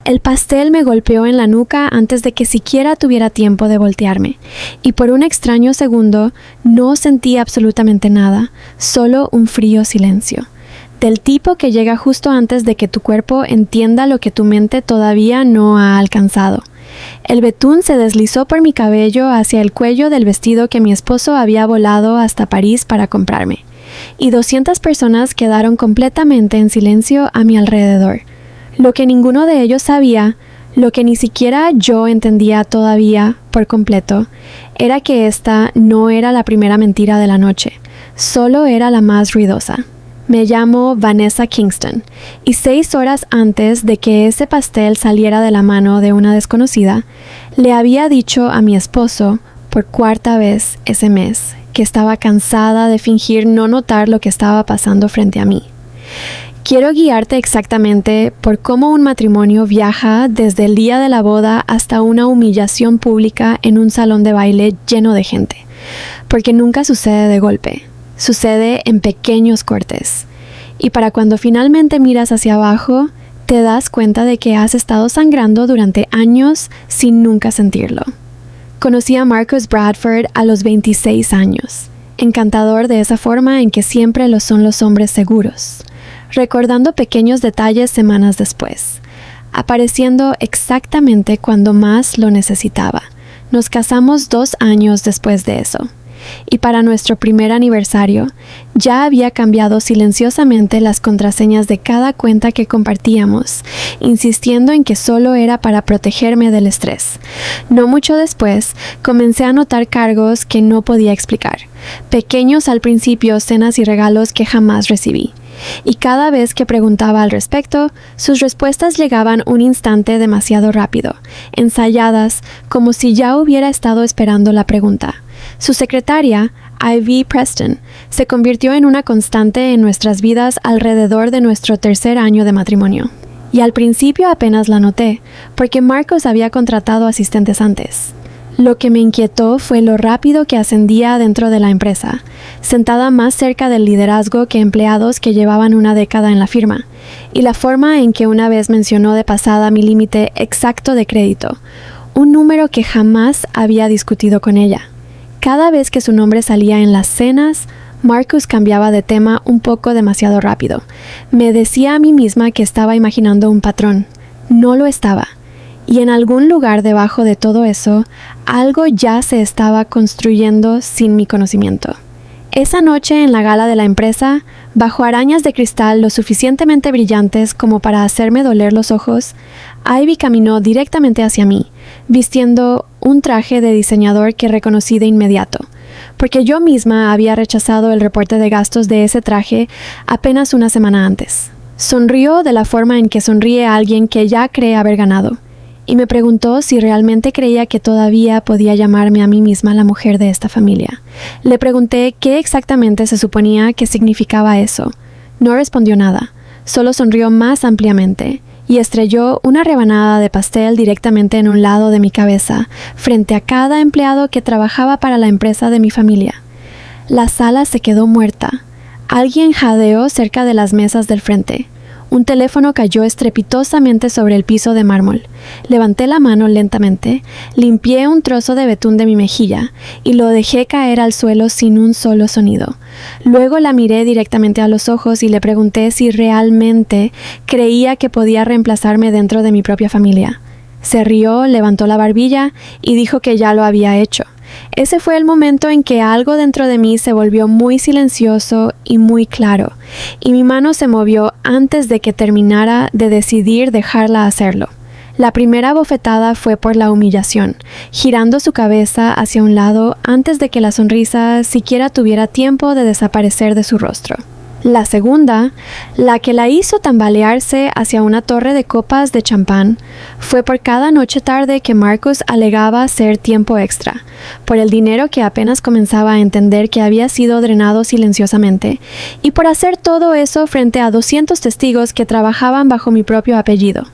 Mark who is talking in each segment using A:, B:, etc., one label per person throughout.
A: El pastel me golpeó en la nuca antes de que siquiera tuviera tiempo de voltearme, y por un extraño segundo no sentí absolutamente nada, solo un frío silencio. Del tipo que llega justo antes de que tu cuerpo entienda lo que tu mente todavía no ha alcanzado. El betún se deslizó por mi cabello hacia el cuello del vestido que mi esposo había volado hasta París para comprarme, y 200 personas quedaron completamente en silencio a mi alrededor. Lo que ninguno de ellos sabía, lo que ni siquiera yo entendía todavía por completo, era que esta no era la primera mentira de la noche, solo era la más ruidosa. Me llamo Vanessa Kingston, y 6 horas antes de que ese pastel saliera de la mano de una desconocida, le había dicho a mi esposo, por 4ª vez ese mes, que estaba cansada de fingir no notar lo que estaba pasando frente a mí. Quiero guiarte exactamente por cómo un matrimonio viaja desde el día de la boda hasta una humillación pública en un salón de baile lleno de gente, porque nunca sucede de golpe, sucede en pequeños cortes. Y para cuando finalmente miras hacia abajo, te das cuenta de que has estado sangrando durante años sin nunca sentirlo. Conocí a Marcus Bradford a los 26 años, encantador de esa forma en que siempre lo son los hombres seguros, recordando pequeños detalles semanas después, apareciendo exactamente cuando más lo necesitaba. Nos casamos 2 años después de eso, y para nuestro primer aniversario ya había cambiado silenciosamente las contraseñas de cada cuenta que compartíamos, insistiendo en que solo era para protegerme del estrés. No mucho después, comencé a notar cargos que no podía explicar, pequeños al principio, cenas y regalos que jamás recibí. Y cada vez que preguntaba al respecto, sus respuestas llegaban un instante demasiado rápido, ensayadas, como si ya hubiera estado esperando la pregunta. Su secretaria, Ivy Preston, se convirtió en una constante en nuestras vidas alrededor de nuestro 3er año de matrimonio. Y al principio apenas la noté, porque Marcus había contratado asistentes antes. Lo que me inquietó fue lo rápido que ascendía dentro de la empresa, sentada más cerca del liderazgo que empleados que llevaban una década en la firma, y la forma en que una vez mencionó de pasada mi límite exacto de crédito, un número que jamás había discutido con ella. Cada vez que su nombre salía en las cenas, Marcus cambiaba de tema un poco demasiado rápido. Me decía a mí misma que estaba imaginando un patrón. No lo estaba. Y en algún lugar debajo de todo eso, algo ya se estaba construyendo sin mi conocimiento. Esa noche en la gala de la empresa, bajo arañas de cristal lo suficientemente brillantes como para hacerme doler los ojos, Ivy caminó directamente hacia mí, vistiendo un traje de diseñador que reconocí de inmediato, porque yo misma había rechazado el reporte de gastos de ese traje apenas una semana antes. Sonrió de la forma en que sonríe alguien que ya cree haber ganado, y me preguntó si realmente creía que todavía podía llamarme a mí misma la mujer de esta familia. Le pregunté qué exactamente se suponía que significaba eso. No respondió nada, solo sonrió más ampliamente y estrelló una rebanada de pastel directamente en un lado de mi cabeza, frente a cada empleado que trabajaba para la empresa de mi familia. La sala se quedó muerta. Alguien jadeó cerca de las mesas del frente. Un teléfono cayó estrepitosamente sobre el piso de mármol. Levanté la mano lentamente, limpié un trozo de betún de mi mejilla y lo dejé caer al suelo sin un solo sonido. Luego la miré directamente a los ojos y le pregunté si realmente creía que podía reemplazarme dentro de mi propia familia. Se rió, levantó la barbilla y dijo que ya lo había hecho. Ese fue el momento en que algo dentro de mí se volvió muy silencioso y muy claro, y mi mano se movió antes de que terminara de decidir dejarla hacerlo. La primera bofetada fue por la humillación, girando su cabeza hacia un lado antes de que la sonrisa siquiera tuviera tiempo de desaparecer de su rostro. La segunda, la que la hizo tambalearse hacia una torre de copas de champán, fue por cada noche tarde que Marcus alegaba ser tiempo extra, por el dinero que apenas comenzaba a entender que había sido drenado silenciosamente, y por hacer todo eso frente a 200 testigos que trabajaban bajo mi propio apellido.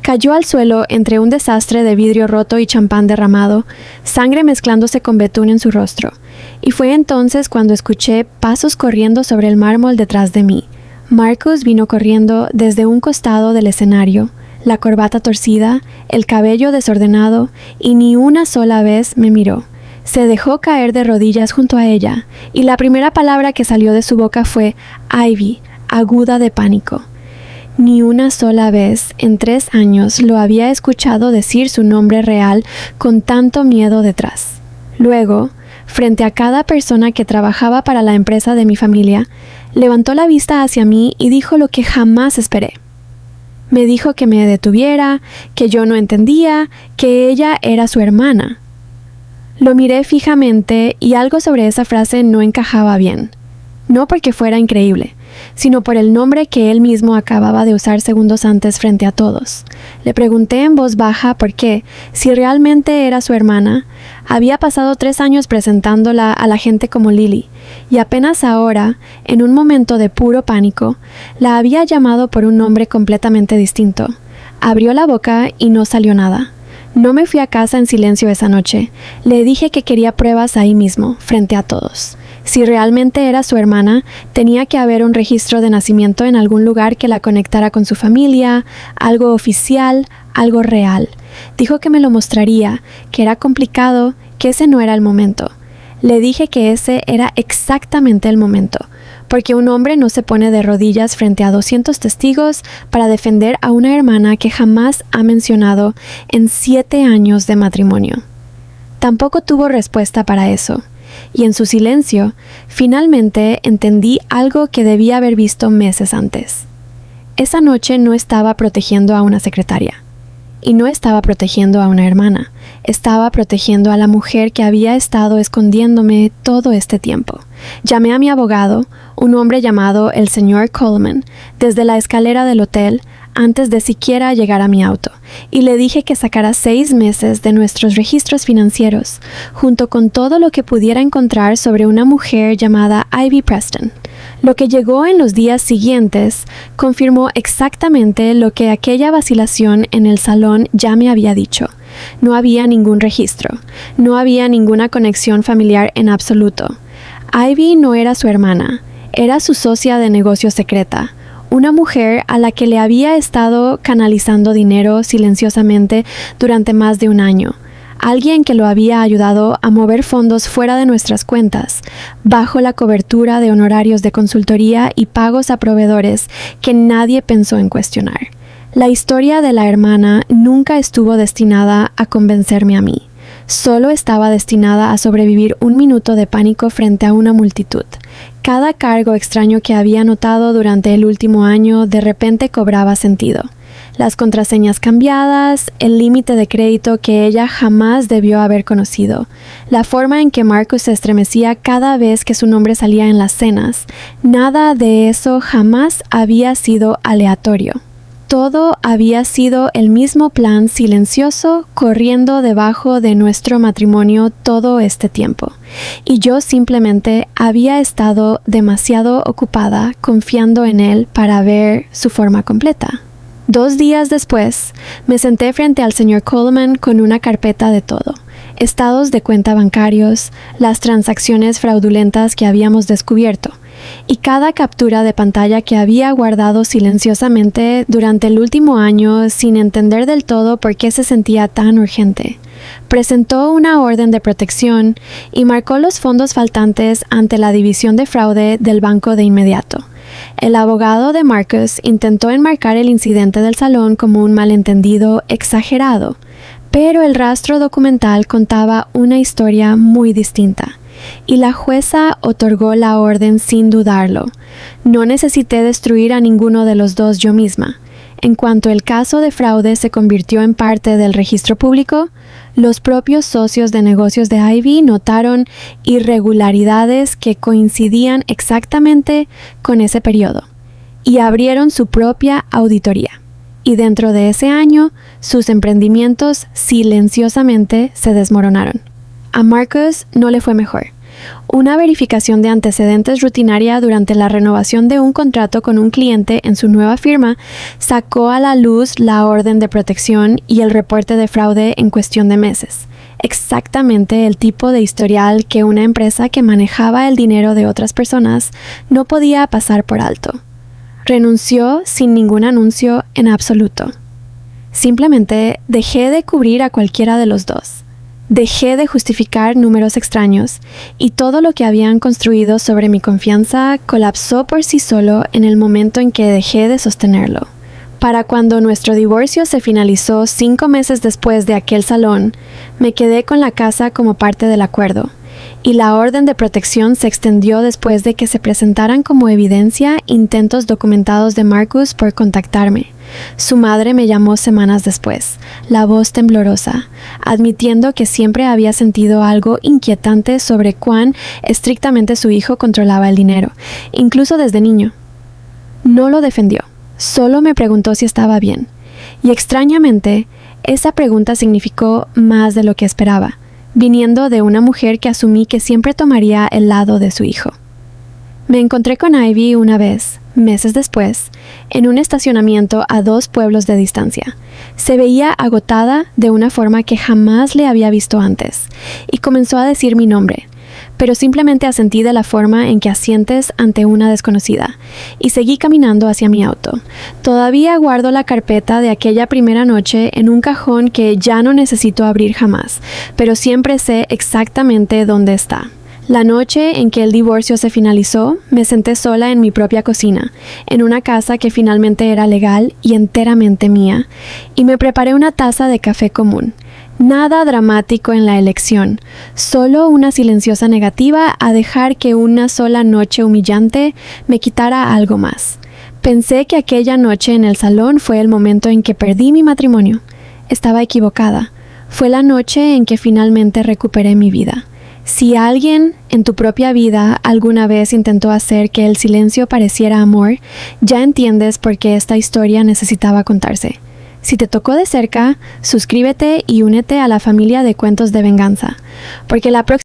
A: Cayó al suelo entre un desastre de vidrio roto y champán derramado, sangre mezclándose con betún en su rostro. Y fue entonces cuando escuché pasos corriendo sobre el mármol detrás de mí. Marcus vino corriendo desde un costado del escenario, la corbata torcida, el cabello desordenado, y ni una sola vez me miró. Se dejó caer de rodillas junto a ella, y la primera palabra que salió de su boca fue Ivy, aguda de pánico. Ni una sola vez en 3 años lo había escuchado decir su nombre real con tanto miedo detrás. Luego, frente a cada persona que trabajaba para la empresa de mi familia, levantó la vista hacia mí y dijo lo que jamás esperé. Me dijo que me detuviera, que yo no entendía, que ella era su hermana. Lo miré fijamente y algo sobre esa frase no encajaba bien. No porque fuera increíble, sino por el nombre que él mismo acababa de usar segundos antes frente a todos. Le pregunté en voz baja por qué, si realmente era su hermana. Había pasado 3 años presentándola a la gente como Lily, y apenas ahora, en un momento de puro pánico, la había llamado por un nombre completamente distinto. Abrió la boca y no salió nada. No me fui a casa en silencio esa noche. Le dije que quería pruebas ahí mismo, frente a todos. Si realmente era su hermana, tenía que haber un registro de nacimiento en algún lugar que la conectara con su familia, algo oficial, algo real. Dijo que me lo mostraría, que era complicado, que ese no era el momento. Le dije que ese era exactamente el momento, porque un hombre no se pone de rodillas frente a 200 testigos para defender a una hermana que jamás ha mencionado en 7 años de matrimonio. Tampoco tuvo respuesta para eso. Y en su silencio, finalmente entendí algo que debía haber visto meses antes. Esa noche no estaba protegiendo a una secretaria. Y no estaba protegiendo a una hermana. Estaba protegiendo a la mujer que había estado escondiéndome todo este tiempo. Llamé a mi abogado, un hombre llamado el señor Coleman, desde la escalera del hotel, antes de siquiera llegar a mi auto, y le dije que sacara 6 meses de nuestros registros financieros, junto con todo lo que pudiera encontrar sobre una mujer llamada Ivy Preston. Lo que llegó en los días siguientes confirmó exactamente lo que aquella vacilación en el salón ya me había dicho. No había ningún registro, no había ninguna conexión familiar en absoluto. Ivy no era su hermana, era su socia de negocio secreta, una mujer a la que le había estado canalizando dinero silenciosamente durante más de 1 año. Alguien que lo había ayudado a mover fondos fuera de nuestras cuentas, bajo la cobertura de honorarios de consultoría y pagos a proveedores que nadie pensó en cuestionar. La historia de la hermana nunca estuvo destinada a convencerme a mí. Solo estaba destinada a sobrevivir 1 minuto de pánico frente a una multitud. Cada cargo extraño que había notado durante el último año de repente cobraba sentido. Las contraseñas cambiadas, el límite de crédito que ella jamás debió haber conocido, la forma en que Marcus se estremecía cada vez que su nombre salía en las cenas, nada de eso jamás había sido aleatorio. Todo había sido el mismo plan silencioso corriendo debajo de nuestro matrimonio todo este tiempo, y yo simplemente había estado demasiado ocupada confiando en él para ver su forma completa. 2 días después, me senté frente al señor Coleman con una carpeta de todo. Estados de cuenta bancarios, las transacciones fraudulentas que habíamos descubierto, y cada captura de pantalla que había guardado silenciosamente durante el último año sin entender del todo por qué se sentía tan urgente. Presentó una orden de protección y marcó los fondos faltantes ante la división de fraude del banco de inmediato. El abogado de Marcus intentó enmarcar el incidente del salón como un malentendido exagerado, pero el rastro documental contaba una historia muy distinta, y la jueza otorgó la orden sin dudarlo. No necesité destruir a ninguno de los dos yo misma. En cuanto el caso de fraude se convirtió en parte del registro público, los propios socios de negocios de Ivy notaron irregularidades que coincidían exactamente con ese periodo, y abrieron su propia auditoría. Y dentro de ese año, sus emprendimientos silenciosamente se desmoronaron. A Marcus no le fue mejor. Una verificación de antecedentes rutinaria durante la renovación de un contrato con un cliente en su nueva firma sacó a la luz la orden de protección y el reporte de fraude en cuestión de meses. Exactamente el tipo de historial que una empresa que manejaba el dinero de otras personas no podía pasar por alto. Renunció sin ningún anuncio en absoluto. Simplemente dejé de cubrir a cualquiera de los dos. Dejé de justificar números extraños y todo lo que habían construido sobre mi confianza colapsó por sí solo en el momento en que dejé de sostenerlo. Para cuando nuestro divorcio se finalizó 5 meses después de aquel salón, me quedé con la casa como parte del acuerdo, y la orden de protección se extendió después de que se presentaran como evidencia intentos documentados de Marcus por contactarme. Su madre me llamó semanas después, la voz temblorosa, admitiendo que siempre había sentido algo inquietante sobre cuán estrictamente su hijo controlaba el dinero, incluso desde niño. No lo defendió, solo me preguntó si estaba bien, y extrañamente, esa pregunta significó más de lo que esperaba, viniendo de una mujer que asumí que siempre tomaría el lado de su hijo. Me encontré con Ivy una vez, meses después, en un estacionamiento a 2 pueblos de distancia. Se veía agotada de una forma que jamás le había visto antes, y comenzó a decir mi nombre, pero simplemente asentí de la forma en que asientes ante una desconocida, y seguí caminando hacia mi auto. Todavía guardo la carpeta de aquella primera noche en un cajón que ya no necesito abrir jamás, pero siempre sé exactamente dónde está. La noche en que el divorcio se finalizó, me senté sola en mi propia cocina, en una casa que finalmente era legal y enteramente mía, y me preparé una taza de café común. Nada dramático en la elección, solo una silenciosa negativa a dejar que una sola noche humillante me quitara algo más. Pensé que aquella noche en el salón fue el momento en que perdí mi matrimonio. Estaba equivocada. Fue la noche en que finalmente recuperé mi vida. Si alguien en tu propia vida alguna vez intentó hacer que el silencio pareciera amor, ya entiendes por qué esta historia necesitaba contarse. Si te tocó de cerca, suscríbete y únete a la familia de Cuentos de Venganza, porque la próxima